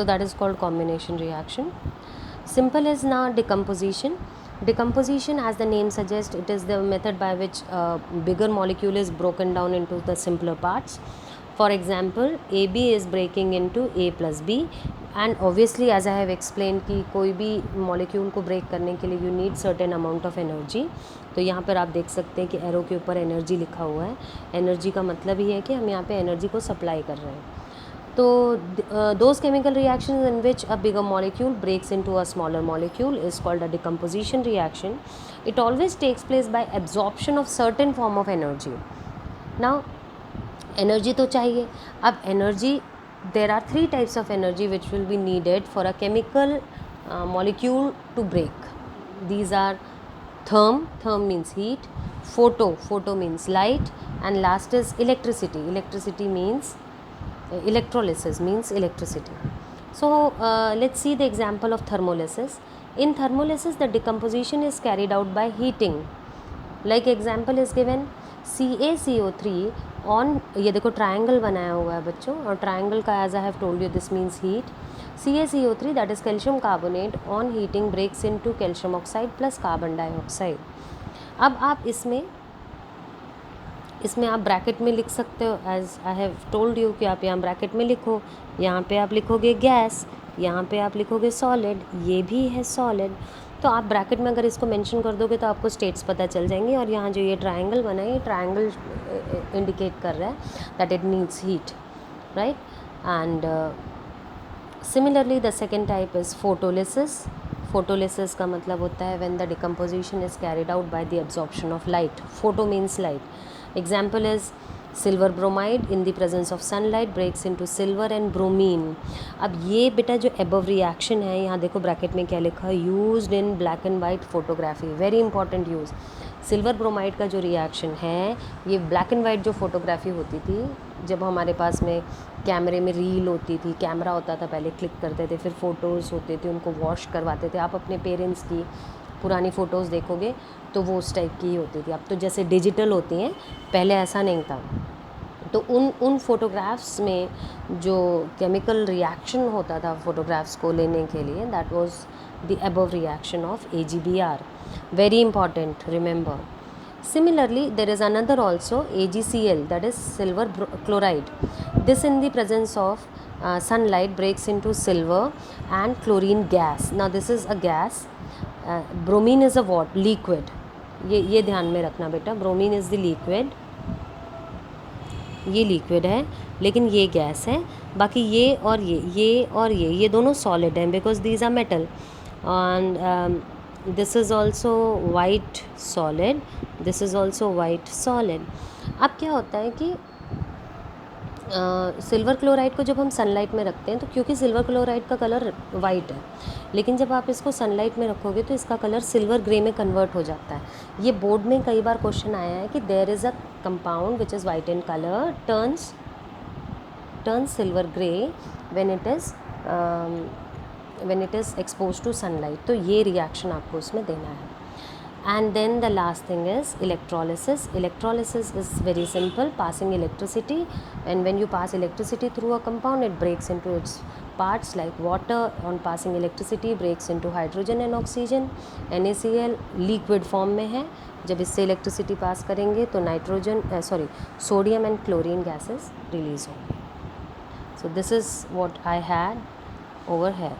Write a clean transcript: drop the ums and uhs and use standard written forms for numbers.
So that is called combination reaction. Simple is now decomposition. Decomposition, as the name suggests, it is the method by which a bigger molecule is broken down into the simpler parts. For example, AB is breaking into A plus B, and obviously as I have explained कि कोई भी molecule को break करने के लिए you need certain amount of energy. तो यहाँ पर आप देख सकते हैं कि एरो के ऊपर एनर्जी लिखा हुआ है. एनर्जी का मतलब ही है कि हम यहाँ पे एनर्जी को सप्लाई कर रहे हैं. तो those chemical reactions in which a bigger molecule breaks into a smaller molecule is called a decomposition reaction. It always takes place by absorption of certain form of energy. Now energy तो चाहिए. अब energy, there are three types of energy which will be needed for a chemical molecule to break. These are therm means heat, photo means light, and last is electricity means electrolysis means electricity. So let's see the example of thermolysis. In thermolysis the decomposition is carried out by heating. Like example is given CaCO3 on, ये देखो triangle बनाया हुआ है बच्चों, और triangle का as I have told you this means heat. CaCO3 that is calcium carbonate on heating breaks into calcium oxide plus carbon dioxide. अब आप इसमें आप ब्रैकेट में लिख सकते हो, as I have told you कि आप यहाँ ब्रैकेट में लिखो. यहाँ पे आप लिखोगे गैस, यहाँ पे आप लिखोगे सॉलिड, ये भी है सॉलिड. तो आप ब्रैकेट में अगर इसको मेंशन कर दोगे तो आपको स्टेट्स पता चल जाएंगे. और यहाँ जो ये ट्रायंगल बना है, ये ट्रायंगल इंडिकेट कर रहा है that it needs heat, right. And similarly the second type is photolysis. Photolysis का मतलब होता है when the decomposition is carried out by the absorption of light. Photo means light. Example is silver bromide in the presence of sunlight breaks into silver and bromine. अब ये बेटा जो above reaction है, यहाँ देखो ब्रैकेट में क्या लिखा है, used in black and white photography, very important use. Silver bromide का जो रिएक्शन है, ये ब्लैक एंड वाइट जो फोटोग्राफी होती थी, जब हमारे पास में कैमरे में रील होती थी, कैमरा होता था, पहले क्लिक करते थे, फिर फ़ोटोज़ होते थे, उनको वॉश करवाते थे. आप अपने पेरेंट्स की पुरानी फ़ोटोज़ देखोगे तो वो उस टाइप की ही होती थी. अब तो जैसे डिजिटल होती हैं, पहले ऐसा नहीं था. तो उन फ़ोटोग्राफ्स में जो केमिकल रिएक्शन होता था फ़ोटोग्राफ्स को लेने के लिए, that was the above reaction of AgBr. Very important, remember. Similarly, there is another also AgCl, that is silver chloride. This in the presence of sunlight breaks into silver and chlorine gas. Now this is a gas. Bromine is a what? Liquid. ये ध्यान में रखना बेटा. Bromine is the liquid, ये liquid है, लेकिन ये gas है. बाकी ये और ये दोनों सॉलिड हैं because these are metal. And this is also white solid, this is also white solid. अब क्या होता है कि सिल्वर क्लोराइड को जब हम सनलाइट में रखते हैं, तो क्योंकि सिल्वर क्लोराइड का कलर वाइट है, लेकिन जब आप इसको सनलाइट में रखोगे तो इसका कलर सिल्वर ग्रे में कन्वर्ट हो जाता है. ये बोर्ड में कई बार क्वेश्चन आया है कि there is a compound which is white in colour turns silver grey when it is expose to sunlight. तो ये रिएक्शन आपको उसमें देना है. And then the last thing is electrolysis. Electrolysis is very simple, passing electricity, and when you pass electricity through a compound, it breaks into its parts. Like water on passing electricity breaks into hydrogen and oxygen. NaCl liquid form में है, जब इससे electricity pass करेंगे तो sodium and chlorine gases release होंगे. So this is what I had over here.